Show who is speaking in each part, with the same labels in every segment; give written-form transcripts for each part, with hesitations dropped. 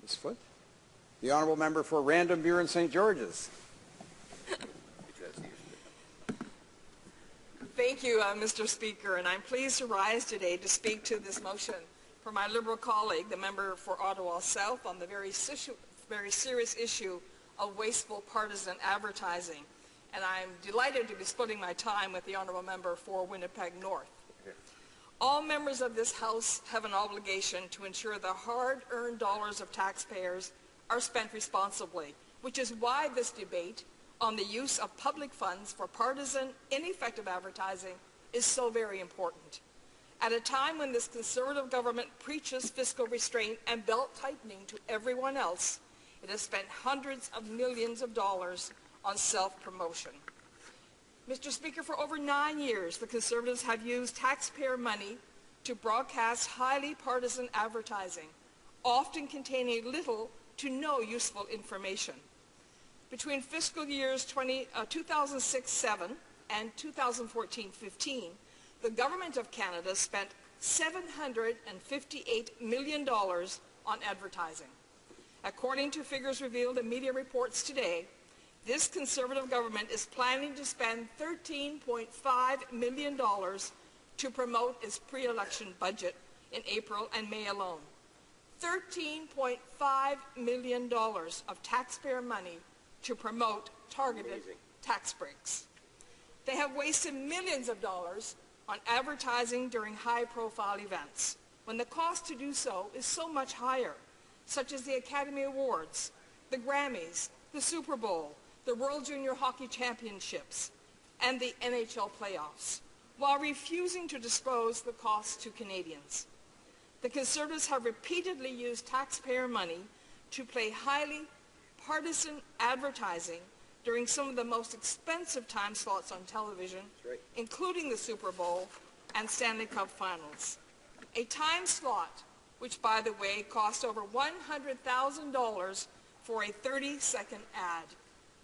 Speaker 1: Ms. Foote. The Honourable Member for Random Buren St. George's.
Speaker 2: Thank you, Mr. Speaker, and I'm pleased to rise today to speak to this motion for my Liberal colleague, the member for Ottawa South, on the very serious issue of wasteful partisan advertising. And I'm delighted to be splitting my time with the Honourable Member for Winnipeg North. All members of this House have an obligation to ensure the hard-earned dollars of taxpayers are spent responsibly, which is why this debate on the use of public funds for partisan, ineffective advertising is so very important. At a time when this Conservative government preaches fiscal restraint and belt-tightening to everyone else, it has spent hundreds of millions of dollars on self-promotion. Mr. Speaker, for over 9 years, the Conservatives have used taxpayer money to broadcast highly partisan advertising, often containing little to no useful information. Between fiscal years 2006-7 and 2014-15, the Government of Canada spent $758 million on advertising. According to figures revealed in media reports today, this Conservative government is planning to spend $13.5 million to promote its pre-election budget in April and May alone. $13.5 million of taxpayer money to promote targeted tax breaks. They have wasted millions of dollars on advertising during high-profile events, when the cost to do so is so much higher, such as the Academy Awards, the Grammys, the Super Bowl, the World Junior Hockey Championships, and the NHL playoffs, while refusing to disclose the cost to Canadians. The Conservatives have repeatedly used taxpayer money to play highly partisan advertising during some of the most expensive time slots on television, including the Super Bowl and Stanley Cup Finals. A time slot which, by the way, cost over $100,000 for a 30-second ad.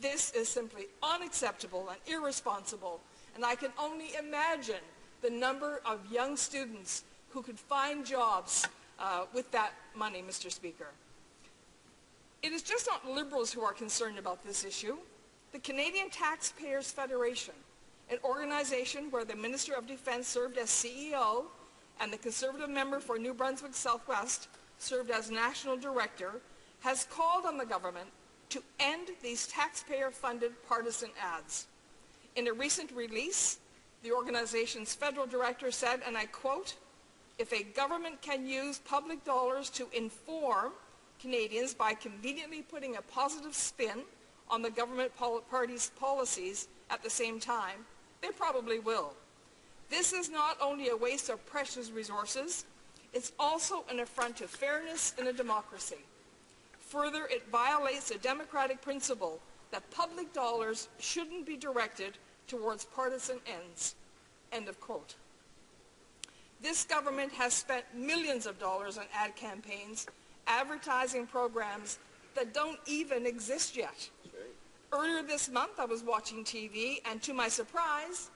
Speaker 2: This is simply unacceptable and irresponsible, and I can only imagine the number of young students who could find jobs with that money, Mr. Speaker. It is just not Liberals who are concerned about this issue. The Canadian Taxpayers Federation, an organization where the Minister of Defence served as CEO and the Conservative member for New Brunswick Southwest served as National Director, has called on the government to end these taxpayer-funded partisan ads. In a recent release, the organization's federal director said, and I quote, "If a government can use public dollars to inform Canadians by conveniently putting a positive spin on the government party's policies at the same time, they probably will. This is not only a waste of precious resources, it's also an affront to fairness in a democracy. Further, it violates a democratic principle that public dollars shouldn't be directed towards partisan ends." End of quote. This government has spent millions of dollars on ad campaigns, advertising programs that don't even exist yet. Earlier this month, I was watching TV, and to my surprise,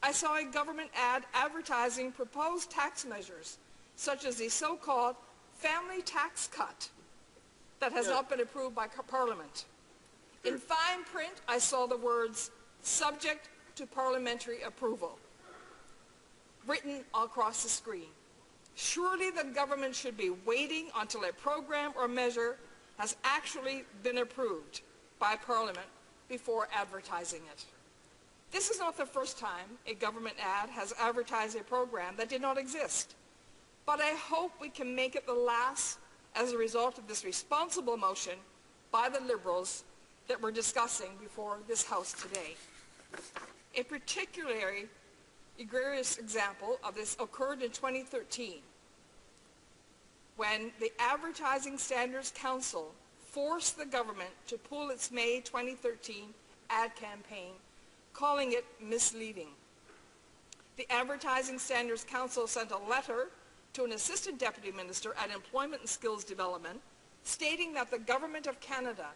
Speaker 2: I saw a government ad advertising proposed tax measures, such as the so-called family tax cut that has not been approved by Parliament. In fine print, I saw the words, "subject to parliamentary approval," written across the screen. Surely the government should be waiting until a program or measure has actually been approved by Parliament before advertising it. This is not the first time a government ad has advertised a program that did not exist, but I hope we can make it the last as a result of this responsible motion by the Liberals that we're discussing before this House today. A particularly egregious example of this occurred in 2013, when the Advertising Standards Council forced the government to pull its May 2013 ad campaign, calling it misleading. The Advertising Standards Council sent a letter to an Assistant Deputy Minister at Employment and Skills Development, stating that the Government of Canada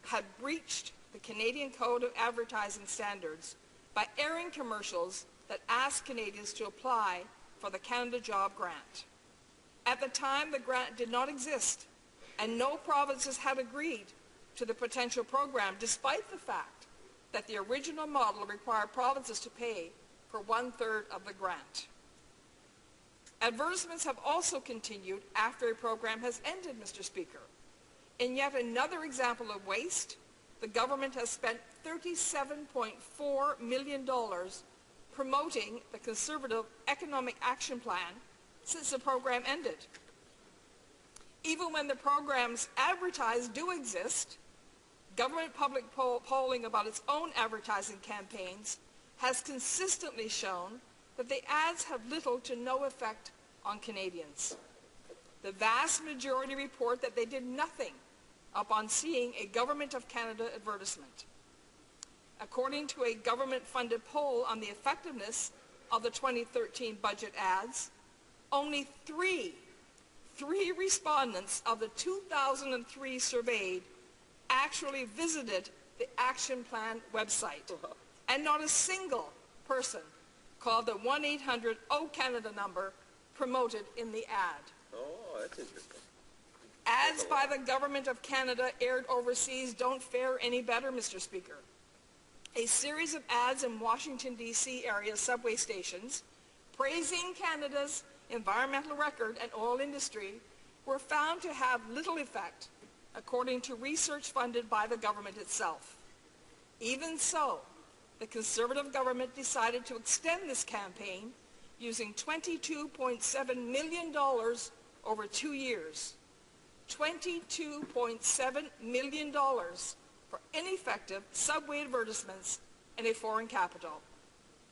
Speaker 2: had breached the Canadian Code of Advertising Standards by airing commercials that asked Canadians to apply for the Canada Job Grant. At the time, the grant did not exist, and no provinces had agreed to the potential program, despite the fact that the original model required provinces to pay for 1/3 of the grant. Advertisements have also continued after a program has ended, Mr. Speaker. In yet another example of waste, the government has spent $37.4 million promoting the Conservative Economic Action Plan since the program ended. Even when the programs advertised do exist, government public polling about its own advertising campaigns has consistently shown that the ads have little to no effect on Canadians. The vast majority report that they did nothing upon seeing a Government of Canada advertisement. According to a government-funded poll on the effectiveness of the 2013 budget ads, only three respondents of the 2003 surveyed actually visited the Action Plan website, and not a single person called the 1-800-O-Canada number promoted in the ad.
Speaker 3: Oh, that's interesting.
Speaker 2: Ads by the Government of Canada aired overseas don't fare any better, Mr. Speaker. A series of ads in Washington, D.C. area subway stations praising Canada's environmental record and oil industry were found to have little effect, according to research funded by the government itself. Even so, the Conservative government decided to extend this campaign using $22.7 million over 2 years. $22.7 million for ineffective subway advertisements in a foreign capital.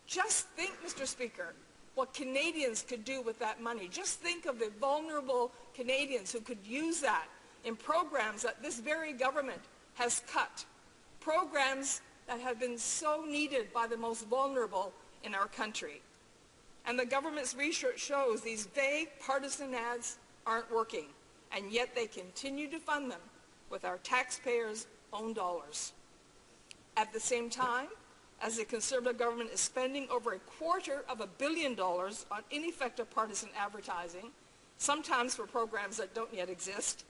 Speaker 2: Just think, Mr. Speaker, what Canadians could do with that money. Just think of the vulnerable Canadians who could use that in programs that this very government has cut. Programs that have been so needed by the most vulnerable in our country. And the government's research shows these vague partisan ads aren't working, and yet they continue to fund them with our taxpayers' own dollars. At the same time, as the Conservative government is spending over $250 million on ineffective partisan advertising, sometimes for programs that don't yet exist,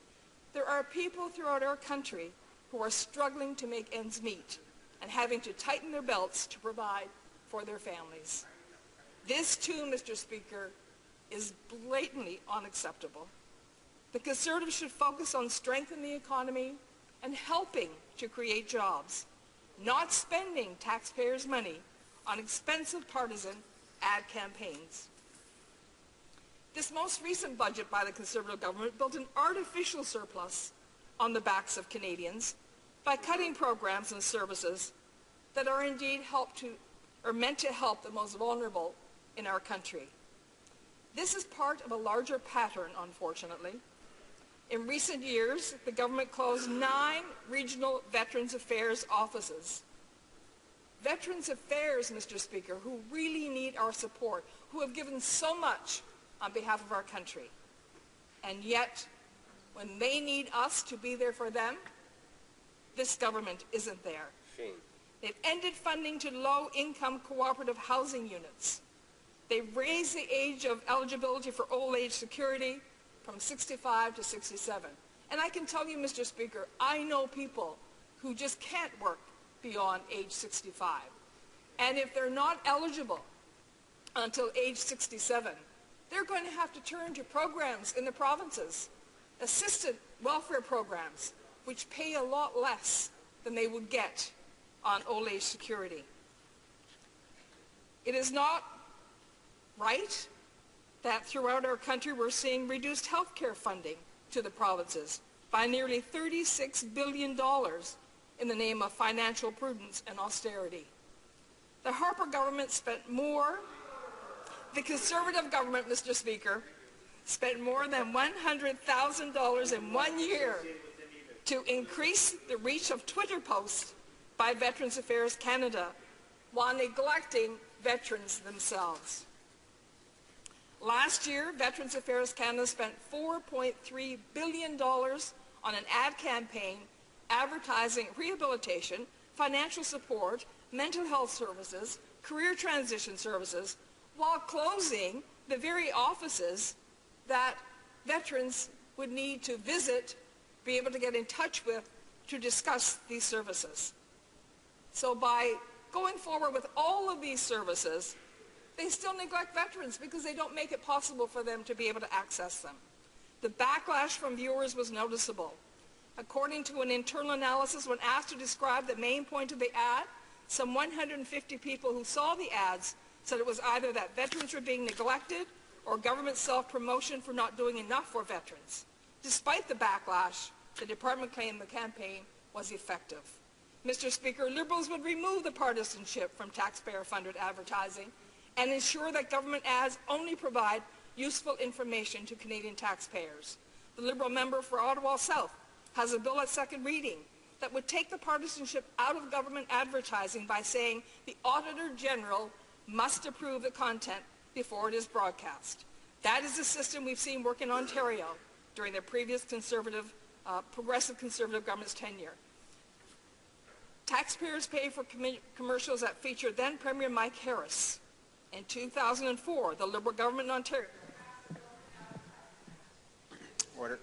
Speaker 2: there are people throughout our country who are struggling to make ends meet and having to tighten their belts to provide for their families. This, too, Mr. Speaker, is blatantly unacceptable. The Conservatives should focus on strengthening the economy and helping to create jobs, not spending taxpayers' money on expensive partisan ad campaigns. This most recent budget by the Conservative government built an artificial surplus on the backs of Canadians by cutting programs and services that are indeed meant to help the most vulnerable in our country. This is part of a larger pattern, unfortunately. In recent years, the government closed 9 regional Veterans Affairs offices. Veterans Affairs, Mr. Speaker, who really need our support, who have given so much on behalf of our country. And yet, when they need us to be there for them, this government isn't there.
Speaker 3: Shame.
Speaker 2: They've ended funding to low-income cooperative housing units. They've raised the age of eligibility for old age security from 65 to 67. And I can tell you, Mr. Speaker, I know people who just can't work beyond age 65. And if they're not eligible until age 67, they're going to have to turn to programs in the provinces, assisted welfare programs, which pay a lot less than they would get on old age security. It is not right that throughout our country we're seeing reduced health care funding to the provinces by nearly $36 billion in the name of financial prudence and austerity. The Harper government spent more, the Conservative government, Mr. Speaker, spent more than $100,000 in 1 year to increase the reach of Twitter posts by Veterans Affairs Canada while neglecting veterans themselves. Last year, Veterans Affairs Canada spent $4.3 billion on an ad campaign advertising rehabilitation, financial support, mental health services, career transition services, while closing the very offices that veterans would need to visit be able to get in touch with to discuss these services. So by going forward with all of these services, they still neglect veterans because they don't make it possible for them to be able to access them. The backlash from viewers was noticeable. According to an internal analysis, when asked to describe the main point of the ad, some 150 people who saw the ads said it was either that veterans were being neglected or government self-promotion for not doing enough for veterans. Despite the backlash, the department claimed the campaign was effective. Mr. Speaker, Liberals would remove the partisanship from taxpayer-funded advertising and ensure that government ads only provide useful information to Canadian taxpayers. The Liberal member for Ottawa South has a bill at second reading that would take the partisanship out of government advertising by saying the Auditor General must approve the content before it is broadcast. That is the system we've seen work in Ontario during the previous progressive conservative government's tenure. Taxpayers pay for commercials that feature then Premier Mike Harris. In 2004, the Liberal government in Ontario.
Speaker 1: Order.